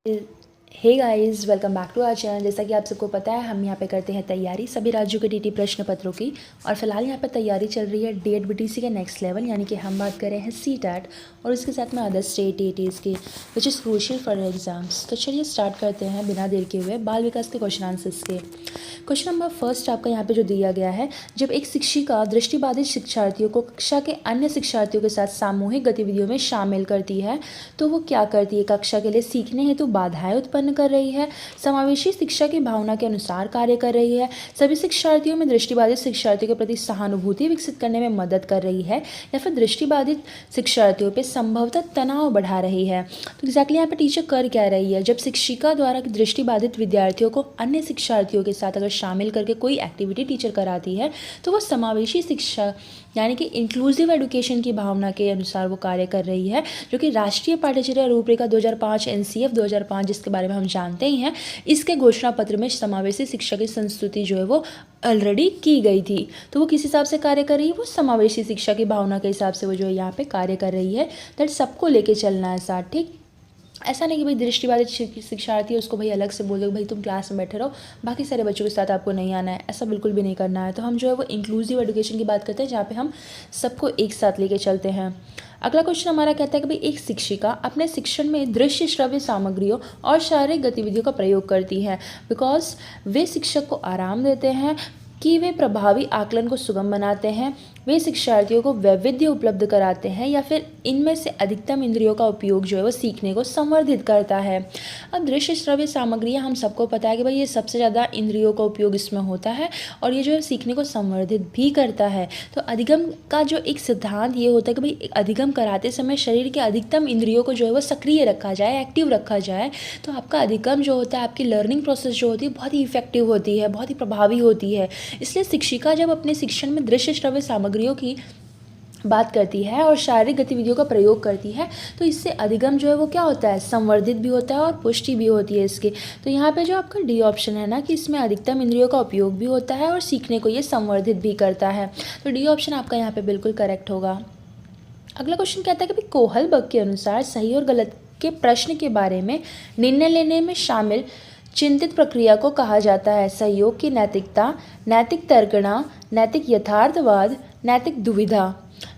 Hey guys, welcome back to our channel. जैसा कि आप सबको पता है, हम यहाँ पे करते हैं तैयारी सभी राज्यों के टीटी प्रश्न पत्रों की। और फिलहाल यहाँ पे तैयारी चल रही है डीएड बीटीसी के नेक्स्ट लेवल, यानी कि हम बात कर रहे हैं सीटेट और उसके साथ में अदर स्टेट टीटीज़ की, which is crucial for exams. तो चलिए स्टार्ट करते हैं बिना देर के हुए बाल विकास के क्वेश्चन आंसर्स के। क्वेश्चन नंबर फर्स्ट आपका यहाँ पे जो दिया गया है, जब एक शिक्षिका दृष्टिबाधित शिक्षार्थियों को कक्षा के अन्य शिक्षार्थियों के साथ सामूहिक गतिविधियों में शामिल करती है तो वो क्या करती है? कक्षा के लिए सीखने हेतु बाधाएं उत्पन्न कर रही है, समावेशी शिक्षा की भावना के अनुसार कार्य कर रही है, सभी शिक्षार्थियों में दृष्टिबाधित शिक्षार्थियों के प्रति सहानुभूति विकसित करने में मदद कर रही है, या फिर दृष्टिबाधित शिक्षार्थियों पर संभवतः तनाव बढ़ा रही है। तो एग्जैक्टली यहाँ पे टीचर कर क्या रही है? जब शिक्षिका द्वारा दृष्टिबाधित विद्यार्थियों को अन्य शिक्षार्थियों के साथ अगर शामिल करके कोई एक्टिविटी टीचर कराती है तो वो समावेशी शिक्षा यानी कि इंक्लूसिव एजुकेशन की भावना के अनुसार वो कार्य कर रही है, जो कि राष्ट्रीय पाठ्यचर्या रूपरेखा 2005 एनसीएफ 2005 जिसके बारे में हम जानते ही हैं, इसके घोषणा पत्र में समावेशी शिक्षा की संस्तुति जो है वो ऑलरेडी की गई थी। तो वो किस हिसाब से कार्य कर रही है? वो समावेशी शिक्षा की भावना के हिसाब से वो जो है यहाँ पे कार्य कर रही है। दैट सबको लेके चलना है साथ, ठीक। ऐसा नहीं कि भाई दृष्टिबाधित शिक्षार्थी है उसको भाई अलग से बोल दो भाई तुम क्लास में बैठे रहो, बाकी सारे बच्चों के साथ आपको नहीं आना है, ऐसा बिल्कुल भी नहीं करना है। तो हम जो है वो इंक्लूसिव एजुकेशन की बात करते हैं, जहाँ पे हम सबको एक साथ लेके चलते हैं। अगला क्वेश्चन हमारा कहता है कि भाई एक शिक्षिका अपने शिक्षण में दृश्य श्रव्य सामग्रियों और शारीरिक गतिविधियों का प्रयोग करती है बिकॉज वे शिक्षक को आराम देते हैं, कि वे प्रभावी आकलन को सुगम बनाते हैं, वे शिक्षार्थियों को वैविध्य उपलब्ध कराते हैं, या फिर इनमें से अधिकतम इंद्रियों का उपयोग जो है वो सीखने को संवर्धित करता है। अब दृश्य श्रव्य सामग्रियाँ हम सबको पता है कि भाई ये सबसे ज़्यादा इंद्रियों का उपयोग इसमें होता है और ये जो है सीखने को संवर्धित भी करता है। तो अधिगम का जो एक सिद्धांत ये होता है कि भाई अधिगम कराते समय शरीर के अधिकतम इंद्रियों को जो है वो सक्रिय रखा जाए, एक्टिव रखा जाए, तो आपका अधिगम जो होता है, आपकी लर्निंग प्रोसेस जो होती है बहुत ही इफेक्टिव होती है, बहुत ही प्रभावी होती है। इसलिए शिक्षिका जब अपने शिक्षण में दृश्य श्रव्य सामग्रियों की बात करती है और शारीरिक गतिविधियों का प्रयोग करती है तो इससे अधिगम जो है वो क्या होता है? संवर्धित भी होता है और पुष्टि भी होती है इसकी। तो यहाँ पे जो आपका डी ऑप्शन है ना, कि इसमें अधिकतम इंद्रियों का उपयोग भी होता है और सीखने को ये संवर्धित भी करता है, तो डी ऑप्शन आपका यहाँ पे बिल्कुल करेक्ट होगा। अगला क्वेश्चन कहता है कि भाई कोहलबर्ग के अनुसार सही और गलत के प्रश्न के बारे में निर्णय लेने में शामिल चिंतित प्रक्रिया को कहा जाता है? सहयोग की नैतिकता, नैतिक तर्कणा, नैतिक यथार्थवाद, नैतिक दुविधा।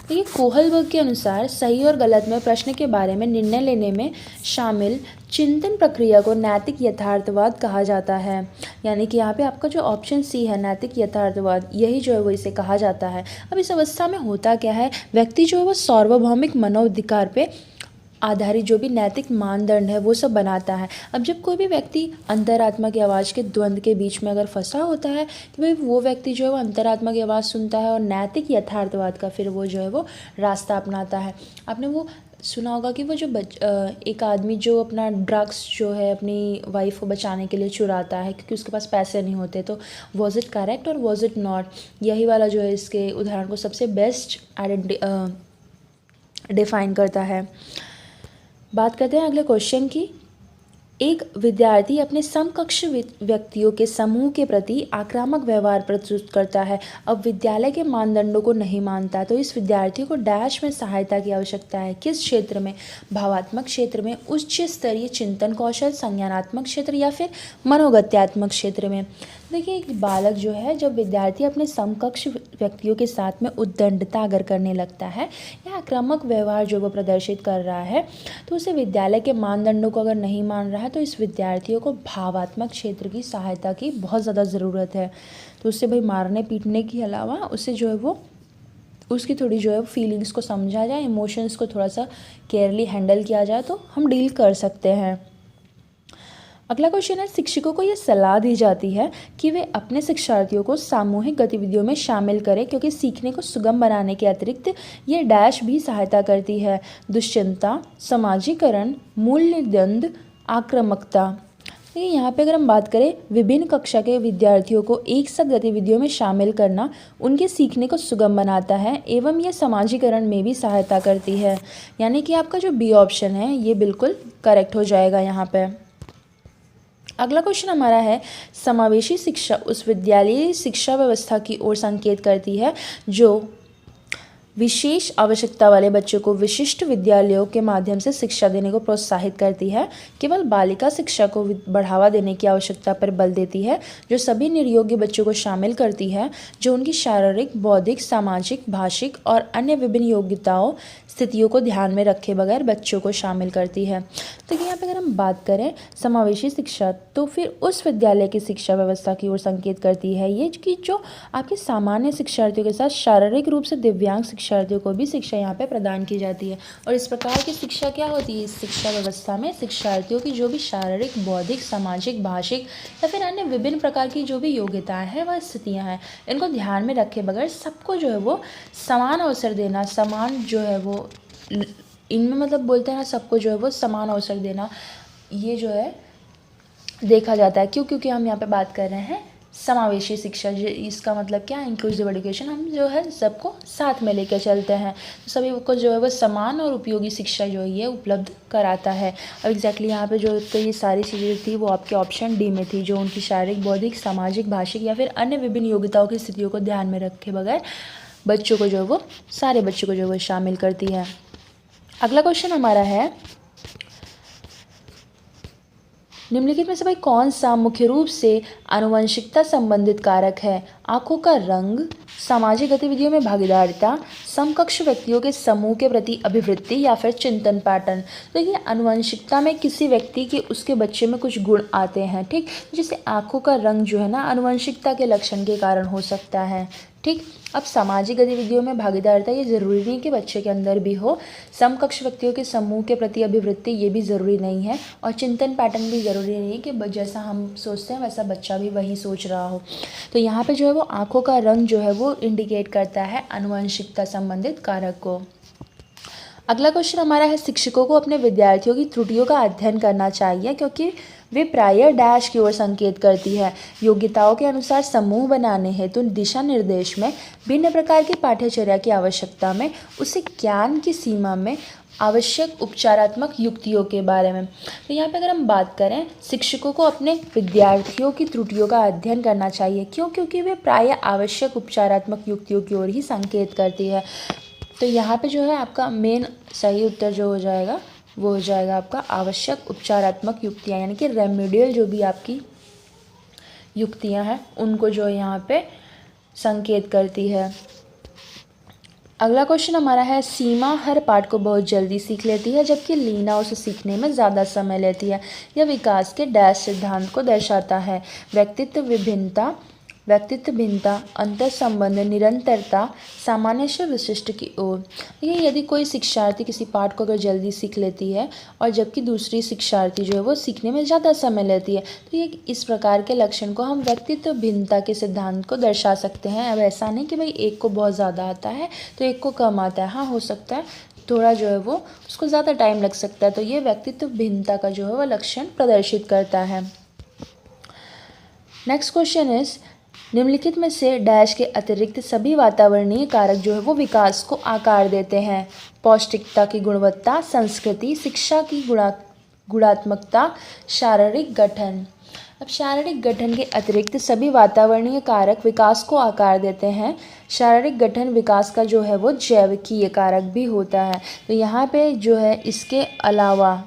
देखिए कोहलबर्ग के अनुसार सही और गलत में प्रश्न के बारे में निर्णय लेने में शामिल चिंतन प्रक्रिया को नैतिक यथार्थवाद कहा जाता है, यानी कि यहाँ पे आपका जो ऑप्शन सी है नैतिक यथार्थवाद, यही जो है वो इसे कहा जाता है। अब इस अवस्था में होता क्या है? व्यक्ति जो है वो सार्वभौमिक मनोधिकार पे आधारित जो भी नैतिक मानदंड है वो सब बनाता है। अब जब कोई भी व्यक्ति अंतरात्मा की आवाज़ के द्वंद्व के बीच में अगर फंसा होता है तो भाई वो व्यक्ति जो है वो अंतरात्मा की आवाज़ सुनता है और नैतिक यथार्थवाद का फिर वो जो है वो रास्ता अपनाता है। आपने वो सुना होगा कि वो जो एक आदमी जो अपना ड्रग्स जो है अपनी वाइफ को बचाने के लिए चुराता है क्योंकि उसके पास पैसे नहीं होते, तो वॉज इट करेक्ट और वॉज इट नॉट? यही वाला जो है इसके उदाहरण को सबसे बेस्ट डिफाइन करता है। बात करते हैं अगले क्वेश्चन की। एक विद्यार्थी अपने समकक्ष व्यक्तियों के समूह के प्रति आक्रामक व्यवहार प्रस्तुत करता है। अब विद्यालय के मानदंडों को नहीं मानता तो इस विद्यार्थी को डैश में सहायता की आवश्यकता है। किस क्षेत्र में? भावात्मक क्षेत्र में, उच्च स्तरीय चिंतन कौशल, संज्ञानात्मक क्षेत्र, या फिर मनोगत्यात्मक क्षेत्र में। देखिए एक बालक जो है, जब विद्यार्थी अपने समकक्ष व्यक्तियों के साथ में उद्दंडता अगर करने लगता है या आक्रामक व्यवहार जो वो प्रदर्शित कर रहा है तो उसे विद्यालय के मानदंडों को अगर नहीं मान रहा है तो इस विद्यार्थियों को भावात्मक क्षेत्र की सहायता की बहुत ज़्यादा ज़रूरत है। तो उससे भाई मारने पीटने के अलावा उसे जो है वो उसकी थोड़ी जो है फीलिंग्स को समझा जाए, इमोशंस को थोड़ा सा केयरली हैंडल किया जाए तो हम डील कर सकते हैं। अगला क्वेश्चन है, शिक्षकों को यह सलाह दी जाती है कि वे अपने शिक्षार्थियों को सामूहिक गतिविधियों में शामिल करें क्योंकि सीखने को सुगम बनाने के अतिरिक्त ये डैश भी सहायता करती है। दुश्चिंता, समाजीकरण, मूल्य द्वंद्व, आक्रामकता। देखिए यहाँ पे अगर हम बात करें, विभिन्न कक्षा के विद्यार्थियों को एक साथ गतिविधियों में शामिल करना उनके सीखने को सुगम बनाता है एवं यह समाजीकरण में भी सहायता करती है, यानी कि आपका जो बी ऑप्शन है ये बिल्कुल करेक्ट हो जाएगा यहाँ पे। अगला क्वेश्चन हमारा है, समावेशी शिक्षा उस विद्यालयी शिक्षा व्यवस्था की ओर संकेत करती है जो विशेष आवश्यकता वाले बच्चों को विशिष्ट विद्यालयों के माध्यम से शिक्षा देने को प्रोत्साहित करती है। केवल बालिका शिक्षा को बढ़ावा देने की आवश्यकता पर बल देती है, जो सभी निर्योग्य बच्चों को शामिल करती है, जो उनकी शारीरिक, बौद्धिक, सामाजिक, भाषिक और अन्य विभिन्न योग्यताओं स्थितियों को ध्यान में रखे बगैर बच्चों को शामिल करती है। तो यहाँ पे अगर हम बात करें समावेशी शिक्षा, तो फिर उस विद्यालय की शिक्षा व्यवस्था की ओर संकेत करती है ये कि जो आपके सामान्य शिक्षार्थियों के साथ शारीरिक रूप से दिव्यांग शिक्षार्थियों को भी शिक्षा यहाँ पे प्रदान की जाती है। और इस प्रकार की शिक्षा क्या होती है, इस शिक्षा व्यवस्था में शिक्षार्थियों की जो भी शारीरिक, बौद्धिक, सामाजिक, भाषिक या फिर अन्य विभिन्न प्रकार की जो भी योग्यताएं हैं व स्थितियाँ हैं, इनको ध्यान में रखे बगैर सबको जो है वो समान अवसर देना, समान जो है वो इनमें मतलब बोलते हैं ना, सबको जो है वो समान अवसर देना, ये जो है देखा जाता है। क्यों? क्योंकि हम यहाँ पे बात कर रहे हैं समावेशी शिक्षा। इसका मतलब क्या है, इंक्लूसिव एजुकेशन। हम जो है सबको साथ में लेकर चलते हैं, तो सभी को जो है वो समान और उपयोगी शिक्षा जो है ये उपलब्ध कराता है। अब एग्जैक्टली यहाँ पे जो तो ये सारी चीज़ें थी वो आपके ऑप्शन डी में थी, जो उनकी शारीरिक, बौद्धिक, सामाजिक, भाषिक या फिर अन्य विभिन्न योग्यताओं की स्थितियों को ध्यान में रखे बगैर बच्चों को जो है वो, सारे बच्चों को जो है वो शामिल करती है। अगला क्वेश्चन हमारा है, निम्नलिखित में से भाई कौन सा मुख्य रूप से आनुवंशिकता संबंधित कारक है? आंखों का रंग, सामाजिक गतिविधियों में भागीदारिता, समकक्ष व्यक्तियों के समूह के प्रति अभिवृत्ति या फिर चिंतन पैटर्न। तो ये आनुवंशिकता में किसी व्यक्ति के, उसके बच्चे में कुछ गुण आते हैं, ठीक। जैसे आंखों का रंग जो है ना, आनुवंशिकता के लक्षण के कारण हो सकता है, ठीक। अब सामाजिक गतिविधियों में भागीदारिता, ये ज़रूरी नहीं कि बच्चे के अंदर भी हो। समकक्ष व्यक्तियों के समूह के प्रति अभिवृत्ति, ये भी ज़रूरी नहीं है। और चिंतन पैटर्न भी ज़रूरी नहीं है कि जैसा हम सोचते हैं वैसा बच्चा भी वही सोच रहा हो। तो यहाँ पे जो है वो आंखों का रंग जो है वो इंडिकेट करता है आनुवंशिकता संबंधित कारक को। अगला क्वेश्चन हमारा है, शिक्षकों को अपने विद्यार्थियों की त्रुटियों का अध्ययन करना चाहिए क्योंकि वे प्रायः डैश की ओर संकेत करती है। योग्यताओं के अनुसार समूह बनाने हेतु दिशा निर्देश में, भिन्न प्रकार की पाठ्यचर्या की आवश्यकता में, उसे ज्ञान की सीमा में आवश्यक उपचारात्मक युक्तियों के बारे में। तो यहाँ पे अगर हम बात करें, शिक्षकों को अपने विद्यार्थियों की त्रुटियों का अध्ययन करना चाहिए। क्यों? क्योंकि वे प्रायः आवश्यक उपचारात्मक युक्तियों की ओर ही संकेत करती है। तो यहाँ पे जो है आपका मेन सही उत्तर जो हो जाएगा वो हो जाएगा आपका आवश्यक उपचारात्मक युक्तियाँ, यानी कि रेमेडियल जो भी आपकी युक्तियाँ हैं उनको जो यहाँ पे संकेत करती है। अगला क्वेश्चन हमारा है, सीमा हर पाठ को बहुत जल्दी सीख लेती है जबकि लीना उसे सीखने में ज़्यादा समय लेती है। यह विकास के डैश सिद्धांत को दर्शाता है। व्यक्तित्व भिन्नता, अंतर संबंध, निरंतरता, सामान्य से विशिष्ट की ओर। ये यदि कोई शिक्षार्थी किसी पाठ को अगर जल्दी सीख लेती है और जबकि दूसरी शिक्षार्थी जो है वो सीखने में ज़्यादा समय लेती है, तो ये इस प्रकार के लक्षण को हम व्यक्तित्व भिन्नता के सिद्धांत को दर्शा सकते हैं। अब ऐसा नहीं कि भाई एक को बहुत ज़्यादा आता है तो एक को कम आता है, हाँ हो सकता है थोड़ा जो है वो उसको ज़्यादा टाइम लग सकता है। तो ये व्यक्तित्व भिन्नता का जो है वो लक्षण प्रदर्शित करता है। नेक्स्ट क्वेश्चन इज, निम्नलिखित में से डैश के अतिरिक्त सभी वातावरणीय कारक जो है वो विकास को आकार देते हैं। पौष्टिकता की गुणवत्ता, संस्कृति, शिक्षा की गुणात्मकता, शारीरिक गठन। अब शारीरिक गठन के अतिरिक्त सभी वातावरणीय कारक विकास को आकार देते हैं। शारीरिक गठन विकास का जो है वो जैविकीय कारक भी होता है। तो यहाँ पे जो है इसके अलावा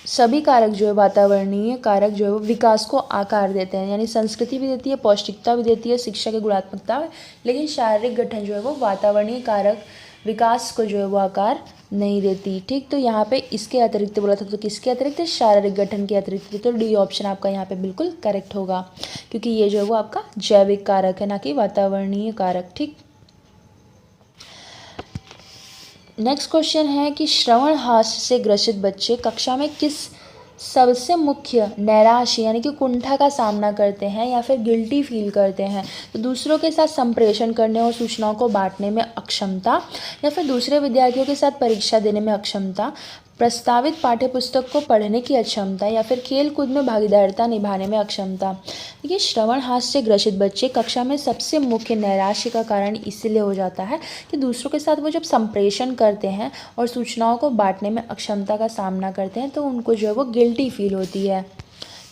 सभी कारक जो है वातावरणीय कारक जो है वो विकास को आकार देते हैं, यानी संस्कृति भी देती है, पौष्टिकता भी देती है, शिक्षा की गुणात्मकता, लेकिन शारीरिक गठन जो है वो वातावरणीय कारक विकास को जो है वो आकार नहीं देती, ठीक। तो यहाँ पे इसके अतिरिक्त बोला था, तो किसके अतिरिक्त? शारीरिक गठन के अतिरिक्त। तो डी ऑप्शन आपका यहाँ पे बिल्कुल करेक्ट होगा, क्योंकि ये जो है वो आपका जैविक कारक है, ना कि वातावरणीय कारक, ठीक। नेक्स्ट क्वेश्चन है कि श्रवण हास्य से ग्रसित बच्चे कक्षा में किस सबसे मुख्य नैराश्य यानी कि कुंठा का सामना करते हैं या फिर गिल्टी फील करते हैं? तो दूसरों के साथ संप्रेषण करने और सूचनाओं को बांटने में अक्षमता, या फिर दूसरे विद्यार्थियों के साथ परीक्षा देने में अक्षमता, प्रस्तावित पाठ्यपुस्तक को पढ़ने की अक्षमता, या फिर खेल कूद में भागीदारिता निभाने में अक्षमता। देखिए, श्रवण हास्य से ग्रसित बच्चे कक्षा में सबसे मुख्य नैराश्य का कारण इसलिए हो जाता है कि दूसरों के साथ वो जब संप्रेषण करते हैं और सूचनाओं को बांटने में अक्षमता का सामना करते हैं तो उनको जो है वो गिल्टी फील होती है,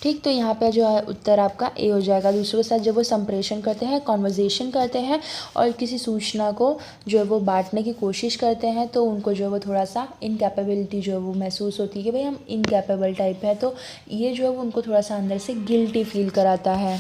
ठीक, तो यहाँ पे जो है उत्तर आपका ए हो जाएगा। दूसरों के साथ जब वो संप्रेषण करते हैं, कॉन्वर्जेसन करते हैं और किसी सूचना को जो है वो बांटने की कोशिश करते हैं, तो उनको जो है वो थोड़ा सा इनकैपेबिलिटी जो है वो महसूस होती है कि भाई हम इनकैपेबल टाइप है, तो ये जो है वो उनको थोड़ा सा अंदर से गिल्टी फील कराता है।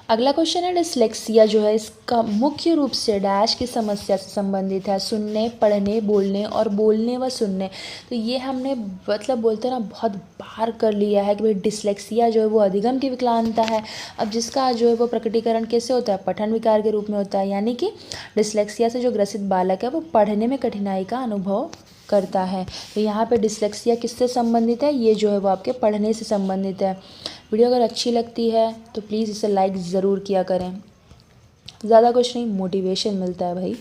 अगला क्वेश्चन है डिसलेक्सिया जो है इसका मुख्य रूप से डैश की समस्या से संबंधित है, सुनने, पढ़ने, बोलने और बोलने व सुनने। तो ये हमने मतलब बोलते हैं ना बहुत बार कर लिया है कि भाई डिसलेक्सिया जो है वो अधिगम की विकलांगता है। अब जिसका जो है वो प्रकटीकरण कैसे होता है, पठन विकार के रूप में होता है, यानी कि डिसलेक्सिया से जो ग्रसित बालक है वो पढ़ने में कठिनाई का अनुभव करता है। तो यहाँ पे डिसलेक्सिया किससे संबंधित है, ये जो है वो आपके पढ़ने से संबंधित है। वीडियो अगर अच्छी लगती है तो प्लीज़ इसे लाइक ज़रूर किया करें, ज़्यादा कुछ नहीं, मोटिवेशन मिलता है भाई।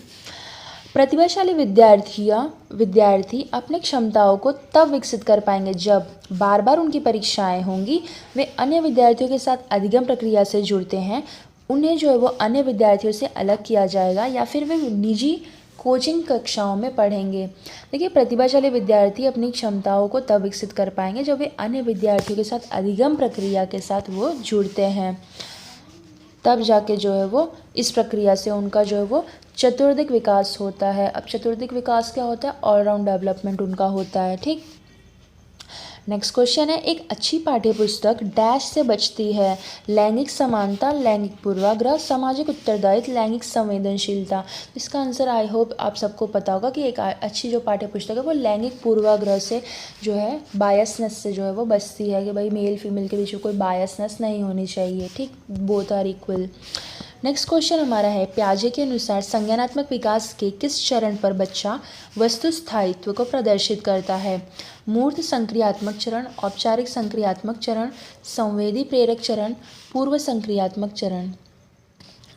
प्रतिभाशाली विद्यार्थी अपनी क्षमताओं को तब विकसित कर पाएंगे जब बार बार उनकी परीक्षाएं होंगी, वे अन्य विद्यार्थियों के साथ अधिगम प्रक्रिया से जुड़ते हैं, उन्हें जो है वो अन्य विद्यार्थियों से अलग किया जाएगा या फिर वे निजी कोचिंग कक्षाओं में पढ़ेंगे। देखिए, प्रतिभाशाली विद्यार्थी अपनी क्षमताओं को तब विकसित कर पाएंगे जब वे अन्य विद्यार्थियों के साथ अधिगम प्रक्रिया के साथ वो जुड़ते हैं, तब जाके जो है वो इस प्रक्रिया से उनका जो है वो चतुर्दिक विकास होता है। अब चतुर्दिक विकास क्या होता है, ऑलराउंड डेवलपमेंट उनका होता है। ठीक, नेक्स्ट क्वेश्चन है, एक अच्छी पाठ्यपुस्तक डैश से बचती है, लैंगिक समानता, लैंगिक पूर्वाग्रह, सामाजिक उत्तरदायित्व, लैंगिक संवेदनशीलता। इसका आंसर आई होप आप सबको पता होगा कि एक अच्छी जो पाठ्यपुस्तक है वो लैंगिक पूर्वाग्रह से जो है, बायसनेस से जो है वो बचती है कि भाई मेल फीमेल के बीच में कोई बायसनेस नहीं होनी चाहिए। ठीक, both are equal. Next question हमारा है, पियाजे के अनुसार संज्ञानात्मक विकास के किस चरण पर बच्चा वस्तु स्थायित्व को प्रदर्शित करता है, मूर्त संक्रियात्मक चरण, औपचारिक संक्रियात्मक चरण, संवेदी प्रेरक चरण, पूर्व संक्रियात्मक चरण।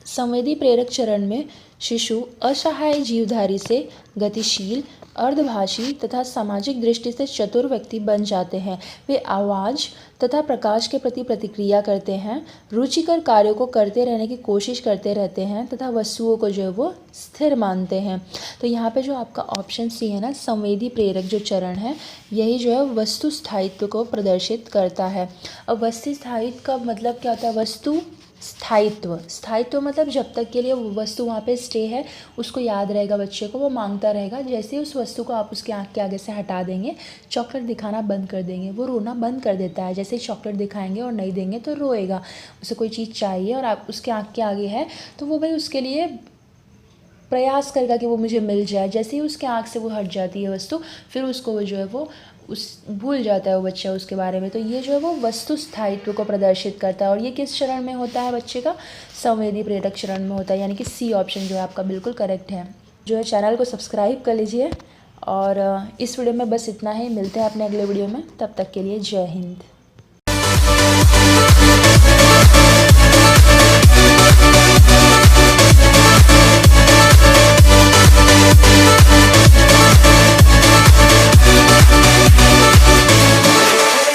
संवेदी प्रेरक चरण में शिशु असहाय जीवधारी से गतिशील, अर्धभाषी तथा सामाजिक दृष्टि से चतुर व्यक्ति बन जाते हैं। वे आवाज़ तथा प्रकाश के प्रति प्रतिक्रिया करते हैं, रुचिकर कार्यों को करते रहने की कोशिश करते रहते हैं तथा वस्तुओं को जो है वो स्थिर मानते हैं। तो यहाँ पे जो आपका ऑप्शन सी है ना, संवेदी प्रेरक जो चरण है, यही जो है वस्तु स्थायित्व को प्रदर्शित करता है। अब वस्तु स्थायित्व का मतलब क्या होता है, वस्तु स्थायित्व मतलब जब तक के लिए वो वस्तु वहाँ पे स्टे है, उसको याद रहेगा बच्चे को, वो मांगता रहेगा। जैसे ही उस वस्तु को आप उसके आँख के आगे से हटा देंगे, चॉकलेट दिखाना बंद कर देंगे, वो रोना बंद कर देता है। जैसे ही चॉकलेट दिखाएंगे और नहीं देंगे तो रोएगा। उसे कोई चीज़ चाहिए और आप उसके आँख के आगे है तो वो भाई उसके लिए प्रयास करेगा कि वो मुझे मिल जाए। जैसे ही उसके आँख से वो हट जाती है वस्तु, फिर उसको वो जो है वो भूल जाता है वो बच्चा उसके बारे में। तो ये जो है वो वस्तु स्थायित्व को प्रदर्शित करता है। और ये किस चरण में होता है बच्चे का, संवेदी प्रेरक चरण में होता है, यानी कि सी ऑप्शन जो है आपका बिल्कुल करेक्ट है। जो है चैनल को सब्सक्राइब कर लीजिए। और इस वीडियो में बस इतना ही, मिलते हैं अपने अगले वीडियो में, तब तक के लिए जय हिंद।